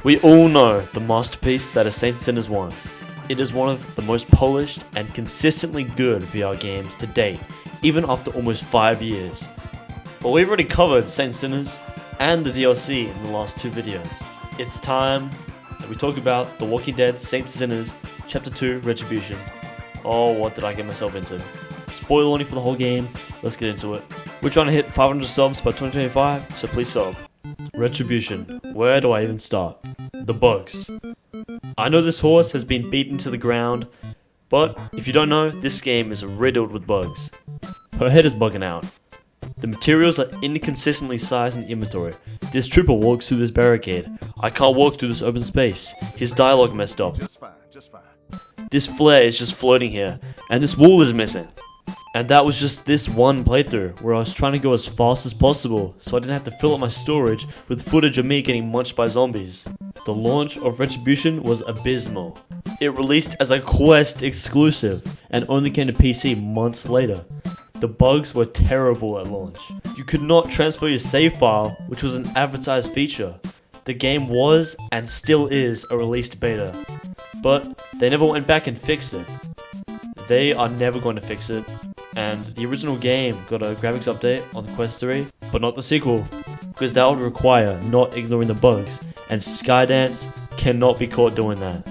We all know the masterpiece that is Saints and Sinners 1. It is one of the most polished and consistently good VR games to date, even after almost 5 years. But we've already covered Saints and Sinners and the DLC in the last 2 videos. It's time that we talk about The Walking Dead Saints and Sinners Chapter 2 Retribution. Oh, what did I get myself into? Spoiler warning for the whole game, let's get into it. We're trying to hit 500 subs by 2025, so please sub. Retribution. Where do I even start? The bugs. I know this horse has been beaten to the ground, but if you don't know, this game is riddled with bugs. Her head is bugging out. The materials are inconsistently sized in the inventory. This trooper walks through this barricade. I can't walk through this open space. His dialogue messed up. Just fine. This flare is just floating here, and this wall is missing. And that was just this one playthrough, where I was trying to go as fast as possible, so I didn't have to fill up my storage with footage of me getting munched by zombies. The launch of Retribution was abysmal. It released as a Quest exclusive, and only came to PC months later. The bugs were terrible at launch. You could not transfer your save file, which was an advertised feature. The game was, and still is, a released beta. But they never went back and fixed it. They are never going to fix it. And the original game got a graphics update on Quest 3, but not the sequel, because that would require not ignoring the bugs, and Skydance cannot be caught doing that.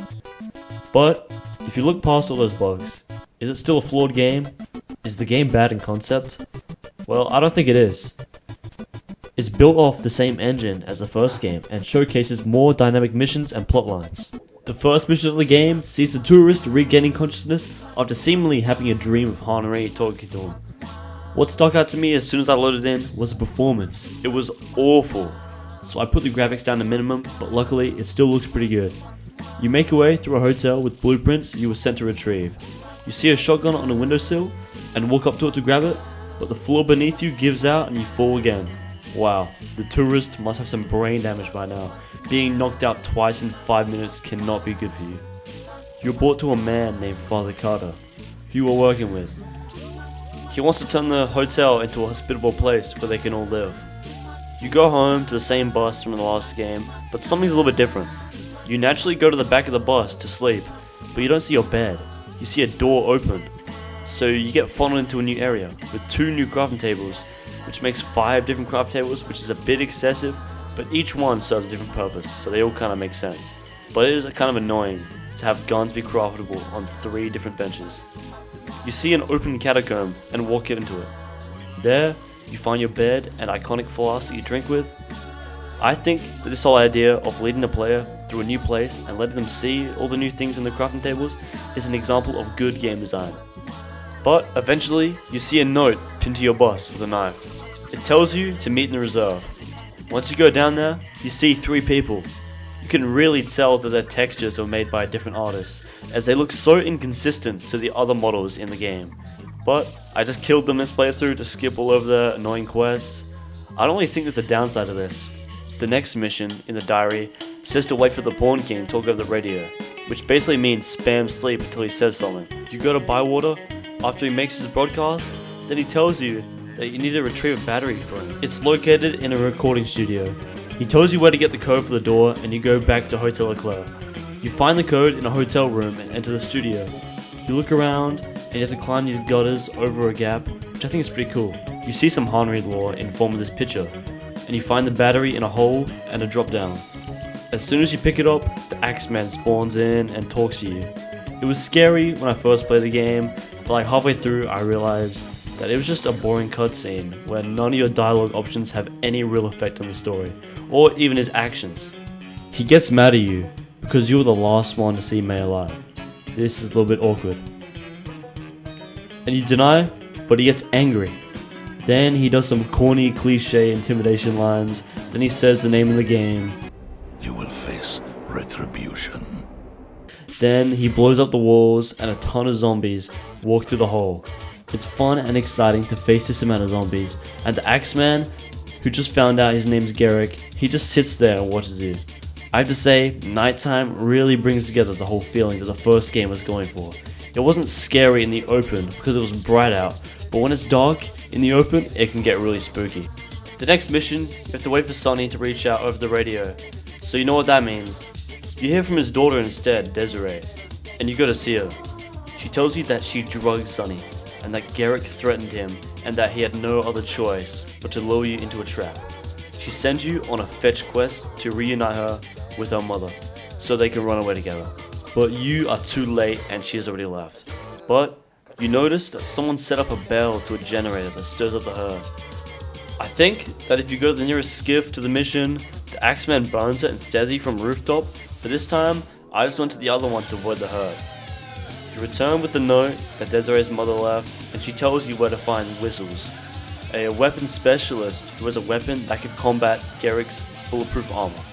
But if you look past all those bugs, is it still a flawed game? Is the game bad in concept? Well, I don't think it is. It's built off the same engine as the first game and showcases more dynamic missions and plotlines. The first mission of the game sees the tourist regaining consciousness after seemingly having a dream of Henry talking to him. What stuck out to me as soon as I loaded in was the performance. It was awful. So I put the graphics down to minimum, but luckily it still looks pretty good. You make your way through a hotel with blueprints you were sent to retrieve. You see a shotgun on a windowsill and walk up to it to grab it, but the floor beneath you gives out and you fall again. Wow, the tourist must have some brain damage by now. Being knocked out twice in 5 minutes cannot be good for you. You're brought to a man named Father Carter, who you are working with. He wants to turn the hotel into a hospitable place where they can all live. You go home to the same bus from the last game, but something's a little bit different. You naturally go to the back of the bus to sleep, but you don't see your bed. You see a door open. So you get funneled into a new area with 2 new crafting tables, which makes 5 different craft tables, which is a bit excessive, but each one serves a different purpose, so they all kind of make sense. But it is kind of annoying to have guns be craftable on 3 different benches. You see an open catacomb and walk into it. There, you find your bed and iconic flask that you drink with. I think that this whole idea of leading the player through a new place and letting them see all the new things in the crafting tables is an example of good game design. But eventually, you see a note pinned to your bus with a knife. It tells you to meet in the reserve. Once you go down there, you see 3 people. You can really tell that their textures are made by different artists, as they look so inconsistent to the other models in the game. But I just killed them this playthrough to skip all over the annoying quests. I don't really think there's a downside to this. The next mission in the diary says to wait for the Pawn King to talk over the radio, which basically means spam sleep until he says something. You go to buy water after he makes his broadcast, then he tells you that you need to retrieve a battery for him. It's located in a recording studio. He tells you where to get the code for the door, and you go back to Hotel Eclair. You find the code in a hotel room and enter the studio. You look around and you have to climb these gutters over a gap, which I think is pretty cool. You see some Henry lore in form of this picture, and you find the battery in a hole and a drop down. As soon as you pick it up, the Axeman spawns in and talks to you. It was scary when I first played the game, but like halfway through I realized that it was just a boring cutscene where none of your dialogue options have any real effect on the story, or even his actions. He gets mad at you because you were the last one to see May alive. This is a little bit awkward. And you deny, but he gets angry. Then he does some corny cliche intimidation lines, then he says the name of the game. You will face Retribution. Then he blows up the walls and a ton of zombies walk through the hole. It's fun and exciting to face this amount of zombies, and the Axeman, who just found out his name's Garrick, he just sits there and watches you. I have to say, nighttime really brings together the whole feeling that the first game was going for. It wasn't scary in the open because it was bright out, but when it's dark in the open, it can get really spooky. The next mission, you have to wait for Sonny to reach out over the radio So you know what that means. You hear from his daughter instead, Desiree, and you go to see her. She tells you that she drugged Sonny, and that Garrick threatened him, and that he had no other choice but to lure you into a trap. She sends you on a fetch quest to reunite her with her mother, so they can run away together. But you are too late and she has already left. But you notice that someone set up a bell to a generator that stirs up the herd. I think that if you go to the nearest skiff to the mission, the Axeman burns it and says he from rooftop, but this time I just went to the other one to avoid the herd. You return with the note that Desiree's mother left, and she tells you where to find Whistles, a weapons specialist who has a weapon that could combat Garrick's bulletproof armor.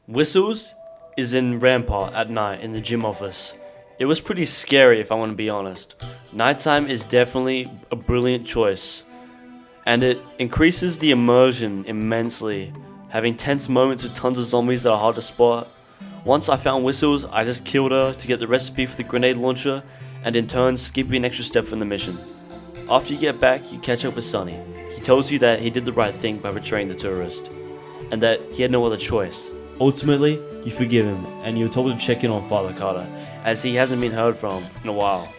Whistles is in Rampart at night in the gym office. It was pretty scary if I want to be honest. Nighttime is definitely a brilliant choice, and it increases the immersion immensely, having tense moments with tons of zombies that are hard to spot. Once I found Whistles, I just killed her to get the recipe for the grenade launcher, and in turn skipping an extra step from the mission. After you get back, you catch up with Sonny. He tells you that he did the right thing by betraying the tourist, and that he had no other choice. Ultimately, you forgive him, and you're told to check in on Father Carter, as he hasn't been heard from in a while.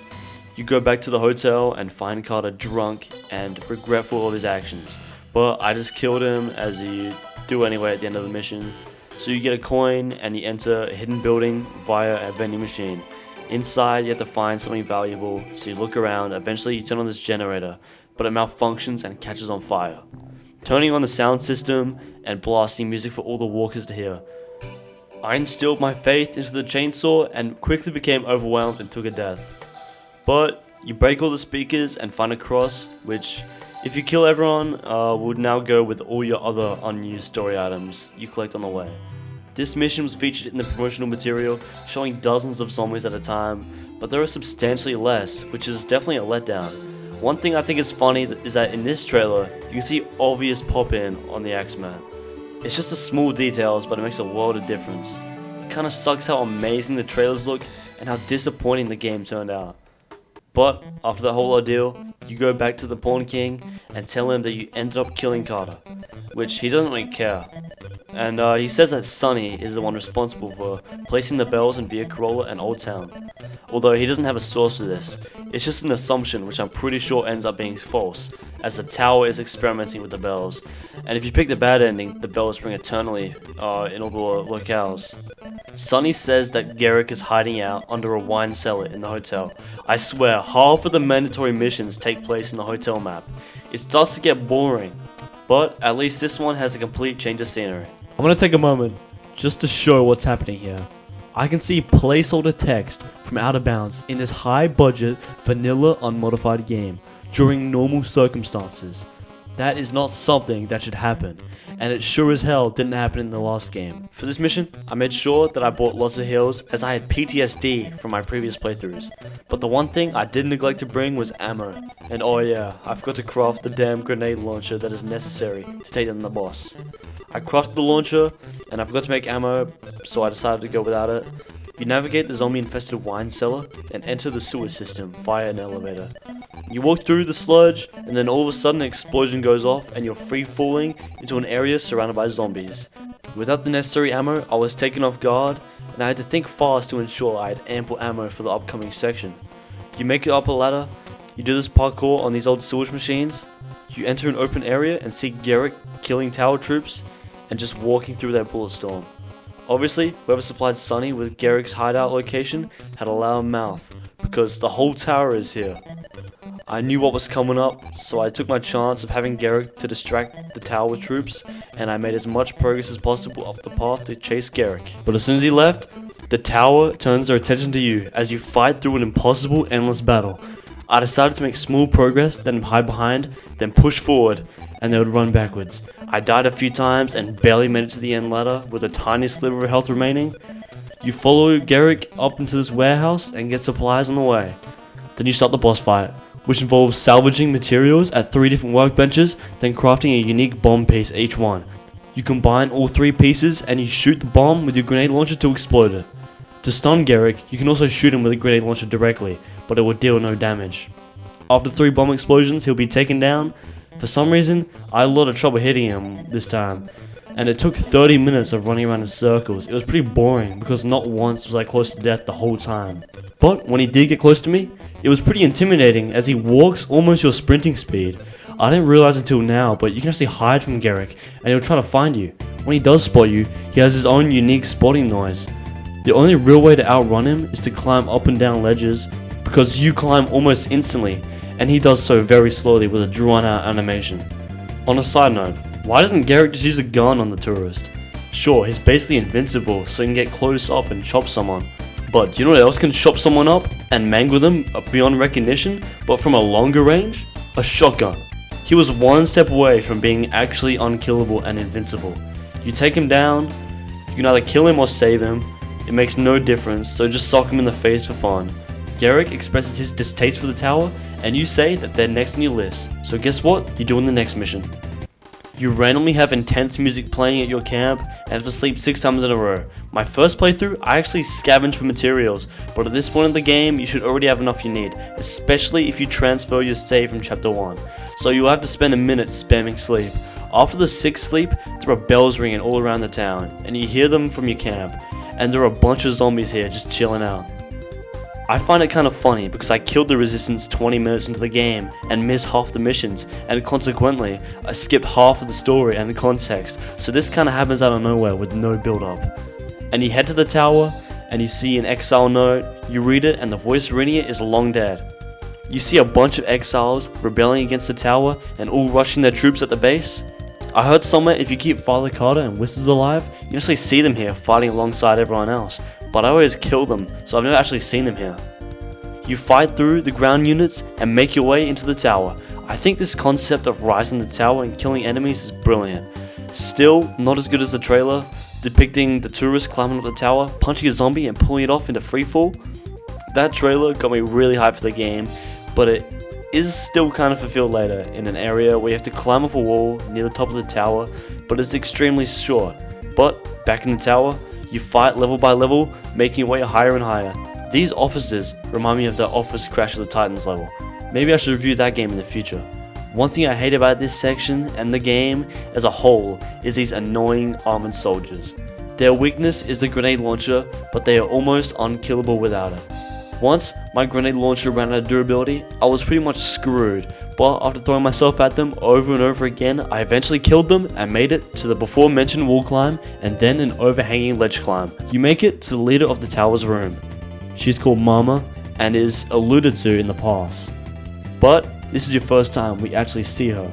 You go back to the hotel and find Carter drunk and regretful of his actions, but I just killed him as you do anyway at the end of the mission. So you get a coin and you enter a hidden building via a vending machine. Inside you have to find something valuable, so you look around. Eventually you turn on this generator, but it malfunctions and catches on fire, turning on the sound system and blasting music for all the walkers to hear. I instilled my faith into the chainsaw and quickly became overwhelmed and took a death. But you break all the speakers and find a cross, which, if you kill everyone, would now go with all your other unused story items you collect on the way. This mission was featured in the promotional material, showing dozens of zombies at a time, but there are substantially less, which is definitely a letdown. One thing I think is funny is that in this trailer, you can see obvious pop-in on the Axeman. It's just the small details, but it makes a world of difference. It kinda sucks how amazing the trailers look and how disappointing the game turned out. But after the whole ordeal, you go back to the Pawn King and tell him that you ended up killing Carter, which he doesn't really care. And he says that Sonny is the one responsible for placing the bells in Via Corolla and Old Town. Although he doesn't have a source for this, it's just an assumption which I'm pretty sure ends up being false, as the tower is experimenting with the bells. And if you pick the bad ending, the bells ring eternally in all the locales. Sonny says that Garrick is hiding out under a wine cellar in the hotel. I swear, half of the mandatory missions take place in the hotel map. It starts to get boring, but at least this one has a complete change of scenery. I'm gonna take a moment just to show what's happening here. I can see placeholder text from Out of Bounds in this high budget, vanilla unmodified game during normal circumstances. That is not something that should happen, and it sure as hell didn't happen in the last game. For this mission, I made sure that I bought lots of heals as I had PTSD from my previous playthroughs. But the one thing I did neglect to bring was ammo. And oh yeah, I forgot to craft the damn grenade launcher that is necessary to take down the boss. I crafted the launcher, and I forgot to make ammo, so I decided to go without it. You navigate the zombie-infested wine cellar and enter the sewer system via an elevator. You walk through the sludge, and then all of a sudden an explosion goes off and you're free-falling into an area surrounded by zombies. Without the necessary ammo, I was taken off guard, and I had to think fast to ensure I had ample ammo for the upcoming section. You make it up a ladder, you do this parkour on these old sewage machines, you enter an open area and see Garrick killing tower troops and just walking through that bullet storm. Obviously, whoever supplied Sonny with Garrick's hideout location had a loud mouth, because the whole tower is here. I knew what was coming up, so I took my chance of having Garrick to distract the tower with troops, and I made as much progress as possible up the path to chase Garrick. But as soon as he left, the tower turns their attention to you as you fight through an impossible, endless battle. I decided to make small progress, then hide behind, then push forward, and they would run backwards. I died a few times and barely made it to the end ladder with a tiny sliver of health remaining. You follow Garrick up into this warehouse and get supplies on the way. Then you start the boss fight, which involves salvaging materials at 3 different workbenches, then crafting a unique bomb piece each one. You combine all 3 pieces and you shoot the bomb with your grenade launcher to explode it. To stun Garrick, you can also shoot him with a grenade launcher directly, but it will deal no damage. After 3 bomb explosions, he'll be taken down. For some reason, I had a lot of trouble hitting him this time, and it took 30 minutes of running around in circles. It was pretty boring because not once was I close to death the whole time. But when he did get close to me, it was pretty intimidating as he walks almost your sprinting speed. I didn't realize until now, but you can actually hide from Garrick and he'll try to find you. When he does spot you, he has his own unique spotting noise. The only real way to outrun him is to climb up and down ledges because you climb almost instantly, and he does so very slowly with a drawn out animation. On a side note, why doesn't Garrick just use a gun on the tourist? Sure, he's basically invincible so he can get close up and chop someone. But do you know what else can chop someone up and mangle them beyond recognition, but from a longer range? A shotgun. He was one step away from being actually unkillable and invincible. You take him down, you can either kill him or save him. It makes no difference, so just sock him in the face for fun. Garrick expresses his distaste for the tower, and you say that they're next on your list. So guess what? You do in the next mission. You randomly have intense music playing at your camp and have to sleep 6 times in a row. My first playthrough, I actually scavenged for materials, but at this point in the game, you should already have enough you need, especially if you transfer your save from chapter 1. So you'll have to spend a minute spamming sleep. After the 6th sleep, there are bells ringing all around the town, and you hear them from your camp, and there are a bunch of zombies here just chilling out. I find it kind of funny because I killed the resistance 20 minutes into the game and missed half the missions, and consequently I skipped half of the story and the context, so this kind of happens out of nowhere with no build up. And you head to the tower and you see an exile note, you read it, and the voice reading it is long dead. You see a bunch of exiles rebelling against the tower and all rushing their troops at the base. I heard somewhere if you keep Father Carter and Whistles alive, you actually see them here fighting alongside everyone else, but I always kill them, so I've never actually seen them here. You fight through the ground units and make your way into the tower. I think this concept of rising the tower and killing enemies is brilliant. Still, not as good as the trailer, depicting the tourist climbing up the tower, punching a zombie and pulling it off into freefall. That trailer got me really hyped for the game, but it is still kind of fulfilled later in an area where you have to climb up a wall near the top of the tower, but it's extremely short. But back in the tower, you fight level by level, making your way higher and higher. These offices remind me of the Office Crash of the Titans level. Maybe I should review that game in the future. One thing I hate about this section and the game as a whole is these annoying armored soldiers. Their weakness is the grenade launcher, but they are almost unkillable without it. Once my grenade launcher ran out of durability, I was pretty much screwed, but after throwing myself at them over and over again, I eventually killed them and made it to the before mentioned wall climb and then an overhanging ledge climb. You make it to the leader of the tower's room. She's called Mama and is alluded to in the past, but this is your first time we actually see her.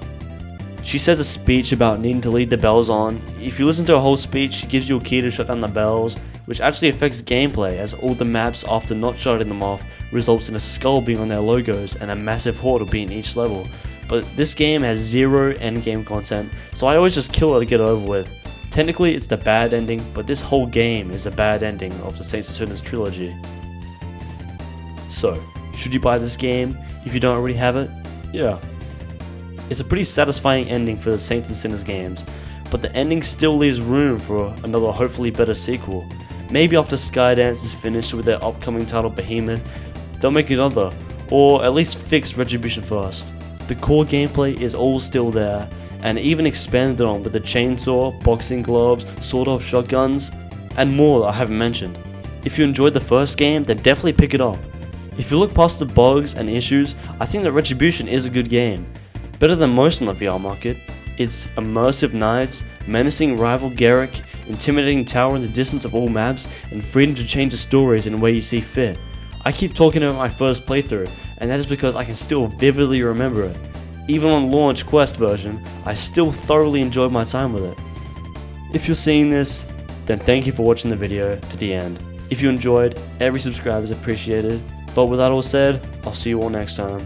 She says a speech about needing to lead the bells on. If you listen to her whole speech, she gives you a key to shut down the bells, which actually affects gameplay as all the maps after not shutting them off results in a skull being on their logos and a massive horde will be in each level. But this game has zero endgame content, so I always just kill her to get it over with. Technically it's the bad ending, but this whole game is the bad ending of the Saints and Sinners trilogy. So, should you buy this game if you don't already have it? Yeah. It's a pretty satisfying ending for the Saints and Sinners games, but the ending still leaves room for another hopefully better sequel. Maybe after Skydance is finished with their upcoming title Behemoth, they'll make another, or at least fix Retribution first. The core gameplay is all still there, and even expanded on with the chainsaw, boxing gloves, sawed-off shotguns, and more that I haven't mentioned. If you enjoyed the first game, then definitely pick it up. If you look past the bugs and issues, I think that Retribution is a good game. Better than most on the VR market. Its immersive knights, menacing rival Garrick, intimidating tower in the distance of all maps, and freedom to change the stories in a way you see fit. I keep talking about my first playthrough, and that is because I can still vividly remember it. Even on launch Quest version, I still thoroughly enjoyed my time with it. If you're seeing this, then thank you for watching the video to the end. If you enjoyed, every subscriber is appreciated. But with that all said, I'll see you all next time.